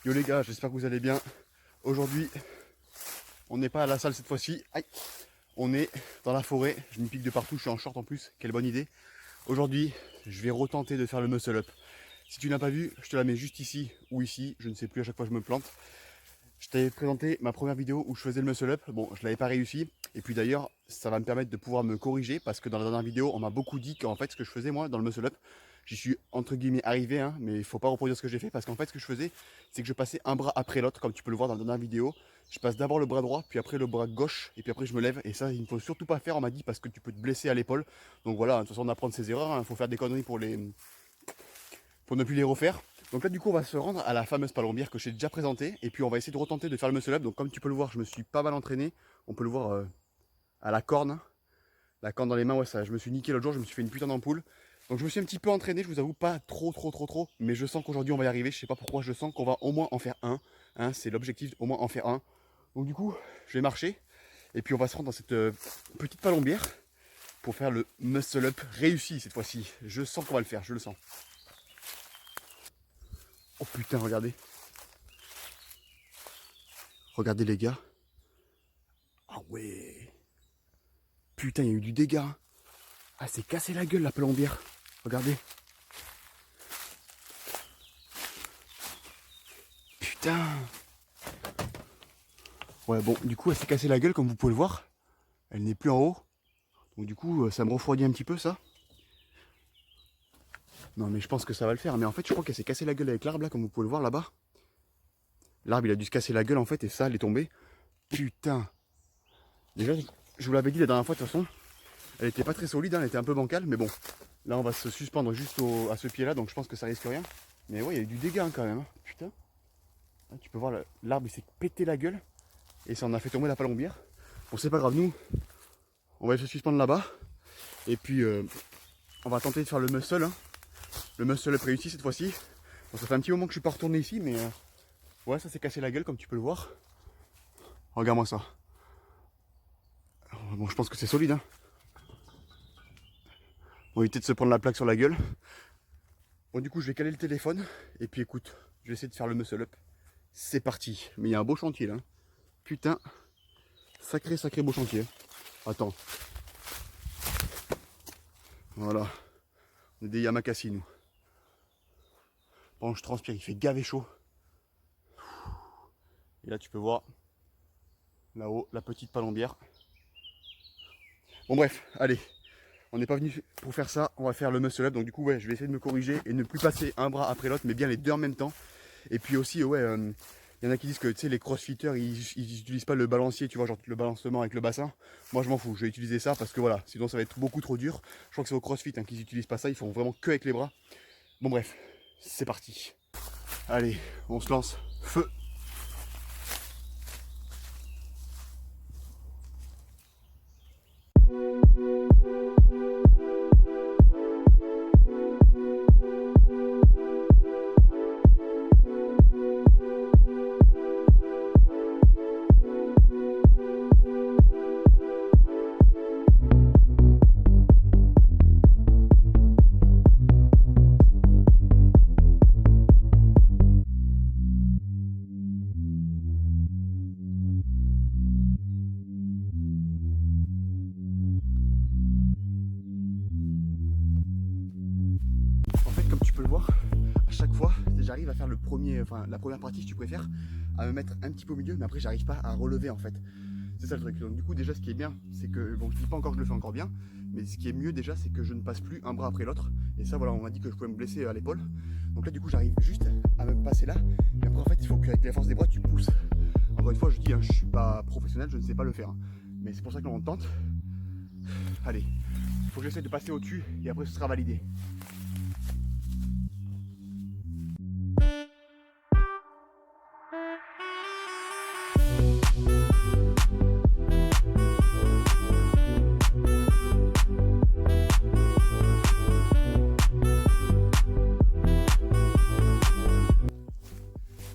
Yo les gars, j'espère que vous allez bien. Aujourd'hui, on n'est pas à la salle cette fois-ci. On est dans la forêt. Je me pique de partout, je suis en short en plus. Quelle bonne idée. Aujourd'hui, je vais retenter de faire le muscle up. Si tu n'as pas vu, je te la mets juste ici ou ici. Je ne sais plus, à chaque fois je me plante. Je t'avais présenté ma première vidéo où je faisais le muscle up. Bon, je ne l'avais pas réussi. Et puis d'ailleurs, ça va me permettre de pouvoir me corriger parce que dans la dernière vidéo, on m'a beaucoup dit qu'en fait, ce que je faisais moi dans le muscle up, j'y suis entre guillemets arrivé, hein, mais il ne faut pas reproduire ce que j'ai fait parce qu'en fait, ce que je faisais, c'est que je passais un bras après l'autre, comme tu peux le voir dans la dernière vidéo. Je passe d'abord le bras droit, puis après le bras gauche, et puis après je me lève. Et ça, il ne faut surtout pas faire, on m'a dit, parce que tu peux te blesser à l'épaule. Donc voilà, de toute façon, on apprend de ses erreurs. Il faut faire des conneries pour ne plus les refaire. Donc là du coup on va se rendre à la fameuse palombière que j'ai déjà présentée. Et puis on va essayer de retenter de faire le muscle up. Donc comme tu peux le voir, je me suis pas mal entraîné. On peut le voir à la corne. La corne dans les mains, ouais, ça, je me suis niqué l'autre jour, je me suis fait une putain d'ampoule. Donc je me suis un petit peu entraîné, je vous avoue pas trop. Mais je sens qu'aujourd'hui on va y arriver. Je sais pas pourquoi, je sens qu'on va au moins en faire un. Hein, c'est l'objectif, au moins en faire un. Donc du coup, je vais marcher. Et puis on va se rendre dans cette petite palombière pour faire le muscle up réussi cette fois-ci. Je sens qu'on va le faire, je le sens. Oh putain, regardez. Regardez les gars. Ah ouais. Putain, il y a eu du dégât. Ah, c'est cassé la gueule la plombière. Regardez. Putain. Ouais, bon, du coup, elle s'est cassé la gueule comme vous pouvez le voir. Elle n'est plus en haut. Donc du coup, ça me refroidit un petit peu ça. Non mais je pense que ça va le faire. Mais en fait, je crois qu'elle s'est cassé la gueule avec l'arbre là, comme vous pouvez le voir là-bas. L'arbre, il a dû se casser la gueule en fait, et ça, elle est tombée. Putain. Déjà, je vous l'avais dit la dernière fois de toute façon. Elle était pas très solide, hein, elle était un peu bancale, mais bon. Là, on va se suspendre juste à ce pied-là, donc je pense que ça risque rien. Mais ouais, il y a eu du dégât hein, quand même. Hein. Putain. Ah, tu peux voir, l'arbre, il s'est pété la gueule. Et ça en a fait tomber la palombière. Bon, c'est pas grave, nous, on va aller se suspendre là-bas. Et puis, on va tenter de faire le muscle. Hein. Le muscle up réussi cette fois-ci. Bon, ça fait un petit moment que je suis pas retourné ici, mais ouais, ça s'est cassé la gueule, comme tu peux le voir. Regarde-moi ça. Bon, je pense que c'est solide. Hein. On va éviter de se prendre la plaque sur la gueule. Bon, du coup, je vais caler le téléphone. Et puis, écoute, je vais essayer de faire le muscle up. C'est parti. Mais il y a un beau chantier là. Putain. Sacré beau chantier. Attends. Voilà. On est des Yamakasi, nous. Bon, je transpire, il fait gavé chaud. Et là, tu peux voir là-haut la petite palombière. Bon, bref, allez. On n'est pas venu pour faire ça, on va faire le muscle up. Donc du coup, ouais, je vais essayer de me corriger et ne plus passer un bras après l'autre, mais bien les deux en même temps. Et puis aussi, ouais, il y en a qui disent que tu sais, les crossfitters, ils utilisent pas le balancier, tu vois, genre le balancement avec le bassin. Moi, je m'en fous, je vais utiliser ça parce que voilà, sinon ça va être beaucoup trop dur. Je crois que c'est au crossfit hein, qu'ils utilisent pas ça, ils font vraiment que avec les bras. Bon, bref, c'est parti. Allez, on se lance. Feu! En fait, comme tu peux le voir, à chaque fois, j'arrive à faire la première partie, si tu préfères, à me mettre un petit peu au milieu, mais après, j'arrive pas à relever en fait. C'est ça le truc. Donc, du coup, déjà, ce qui est bien, c'est que, bon, je dis pas encore que je le fais encore bien, mais ce qui est mieux déjà, c'est que je ne passe plus un bras après l'autre. Et ça, voilà, on m'a dit que je pouvais me blesser à l'épaule. Donc là, du coup, j'arrive juste à me passer là. Et après, en fait, il faut qu'avec la force des bras, tu pousses. Encore une fois, je dis, hein, je suis pas professionnel, je ne sais pas le faire. Hein. Mais c'est pour ça que l'on tente. Allez, il faut que j'essaie de passer au-dessus et après, ce sera validé.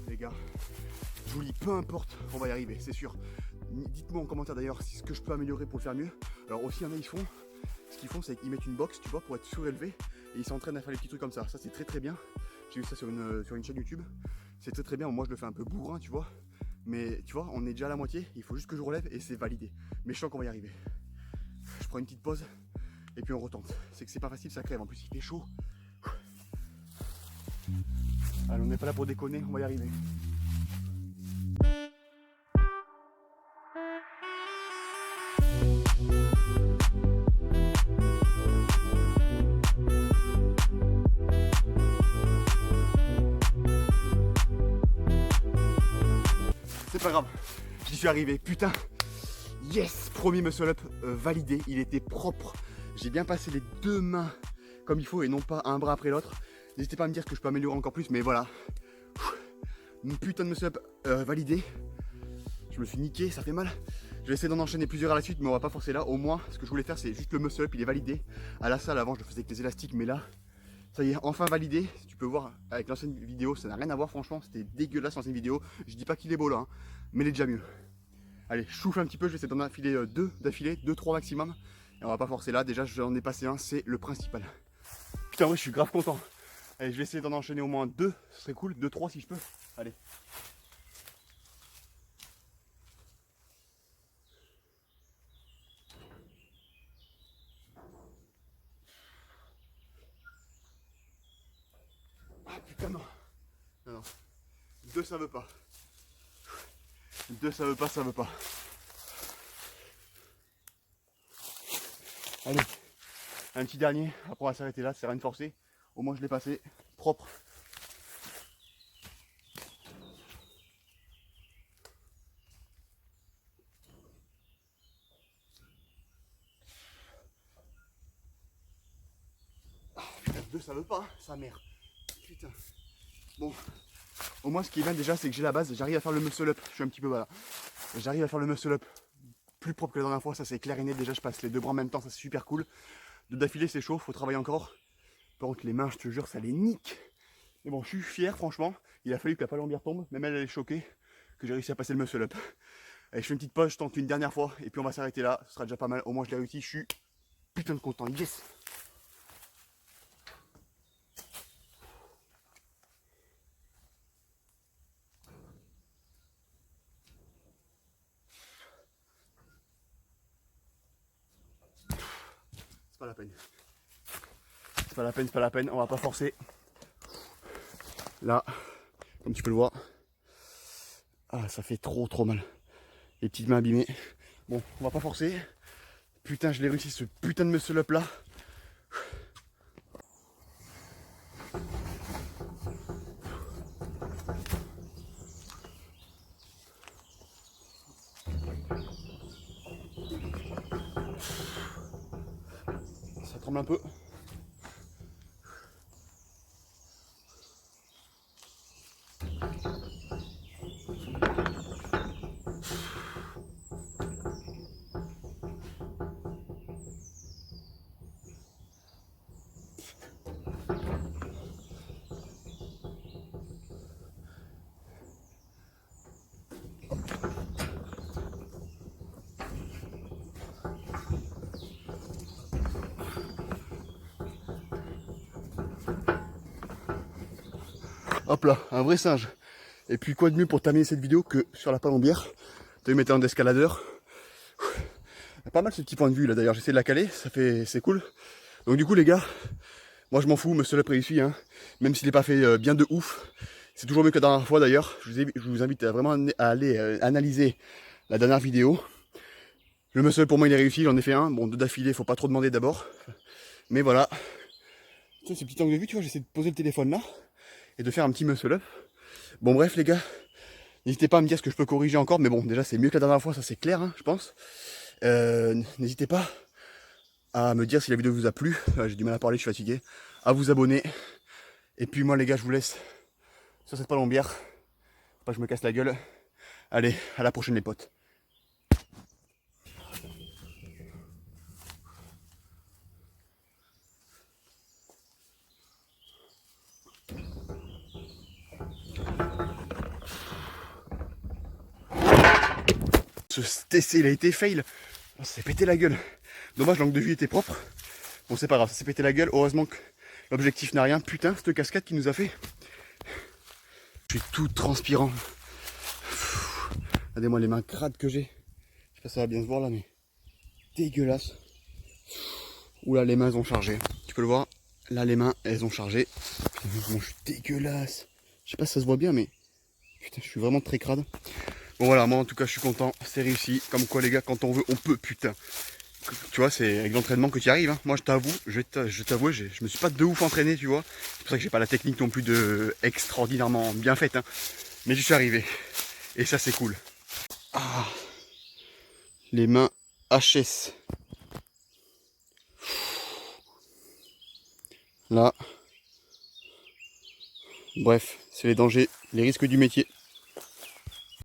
Les gars, je vous dis, peu importe, on va y arriver, c'est sûr. Dites-moi en commentaire d'ailleurs ce que je peux améliorer pour le faire mieux. Alors aussi, il y en a, ce qu'ils font, c'est qu'ils mettent une box, tu vois, pour être surélevé, et ils s'entraînent à faire les petits trucs comme ça. Ça, c'est très bien. J'ai vu ça sur une chaîne YouTube. c'est très bien. Moi je le fais un peu bourrin, tu vois. Mais tu vois, on est déjà à la moitié. Il faut juste que je relève et c'est validé. Mais je sens qu'on va y arriver. Je prends une petite pause et puis on retente. C'est que c'est pas facile, ça crève. En plus, il fait chaud. Allez, on n'est pas là pour déconner, on va y arriver. C'est pas grave, j'y suis arrivé, putain. Yes, premier muscle up validé, il était propre. J'ai bien passé les deux mains comme il faut et non pas un bras après l'autre. N'hésitez pas à me dire que je peux améliorer encore plus, mais voilà. Une putain de muscle up validé. Je me suis niqué, ça fait mal. Je vais essayer d'en enchaîner plusieurs à la suite, mais on va pas forcer là. Au moins, ce que je voulais faire, c'est juste le muscle up, il est validé. À la salle, avant, je le faisais avec les élastiques, mais là, ça y est, enfin validé. Si tu peux voir avec l'ancienne vidéo, ça n'a rien à voir, franchement, c'était dégueulasse l'ancienne vidéo. Je dis pas qu'il est beau là, hein, mais il est déjà mieux. Allez, je souffle un petit peu, je vais essayer d'en affiler deux d'affilée, 2-3 maximum. Et on va pas forcer là, déjà j'en ai passé un, c'est le principal. Putain, ouais, je suis grave content. Allez, je vais essayer d'en enchaîner au moins 2, ce serait cool, 2-3 si je peux. Allez. Ah putain, non. Non, non. 2 ça veut pas. 2 ça veut pas, ça veut pas. Allez, un petit dernier, après on va s'arrêter là, c'est rien de forcer. Au moins je l'ai passé propre. Ah, putain, 2 ça veut pas, hein, sa mère. Putain. Bon, au moins ce qui est bien déjà, c'est que j'ai la base, j'arrive à faire le muscle up. Je suis un petit peu voilà. J'arrive à faire le muscle up plus propre que la dernière fois, ça c'est clair et net. Déjà je passe les deux bras en même temps, ça c'est super cool. De d'affilée c'est chaud, faut travailler encore. Par contre les mains, je te jure, ça les nique. Mais bon, je suis fier franchement. Il a fallu que la palombière tombe, même elle est choquée que j'ai réussi à passer le muscle up. Allez, je fais une petite pause, je tente une dernière fois et puis on va s'arrêter là. Ce sera déjà pas mal, au moins je l'ai réussi, je suis putain de content. Yes. C'est pas la peine. C'est pas la peine, c'est pas la peine, on va pas forcer. Là, comme tu peux le voir, ah, ça fait trop mal. Les petites mains abîmées. Bon, on va pas forcer. Putain, je l'ai réussi ce putain de muscle up là. Ça tremble un peu. Hop là, un vrai singe. Et puis quoi de mieux pour terminer cette vidéo que sur la palombière de mettre un d'escaladeur. Pas mal ce petit point de vue là d'ailleurs, j'essaie de la caler, c'est cool. Donc du coup les gars, moi je m'en fous, muscle up réussi, hein. Même s'il n'est pas fait bien de ouf. C'est toujours mieux que la dernière fois d'ailleurs. Je vous invite à vraiment à aller analyser la dernière vidéo. Le muscle up pour moi il est réussi, j'en ai fait un. Bon, 2 d'affilée, faut pas trop demander d'abord. Mais voilà. Tu sais, ce petit angle de vue, tu vois, j'essaie de poser le téléphone là et de faire un petit muscle up. Bon bref les gars, n'hésitez pas à me dire ce que je peux corriger encore, mais bon déjà c'est mieux que la dernière fois, ça c'est clair, hein, je pense. N'hésitez pas à me dire si la vidéo vous a plu, j'ai du mal à parler, je suis fatigué, à vous abonner. Et puis moi les gars, je vous laisse sur cette palombière, faut pas que je me casse la gueule. Allez, à la prochaine les potes. Ce TC il a été fail, ça s'est pété la gueule. Dommage, l'angle de vue était propre. Bon c'est pas grave, ça s'est pété la gueule, heureusement que l'objectif n'a rien. Putain, cette cascade qui nous a fait. Je suis tout transpirant. Regardez-moi les mains crades que j'ai. Je sais pas si ça va bien se voir là, mais dégueulasse. Oula, les mains elles ont chargé. Tu peux le voir. Là, les mains elles ont chargé. Putain, je suis dégueulasse. Je sais pas si ça se voit bien, mais putain, je suis vraiment très crade. Bon voilà, moi en tout cas je suis content, c'est réussi. Comme quoi les gars, quand on veut, on peut, putain. Tu vois, c'est avec l'entraînement que tu y arrives. Hein. Moi je t'avoue, je t'avoue, je me suis pas de ouf entraîné, tu vois. C'est pour ça que j'ai pas la technique non plus de extraordinairement bien faite. Hein. Mais j'y suis arrivé. Et ça c'est cool. Ah, les mains HS. Là. Bref, c'est les dangers, les risques du métier.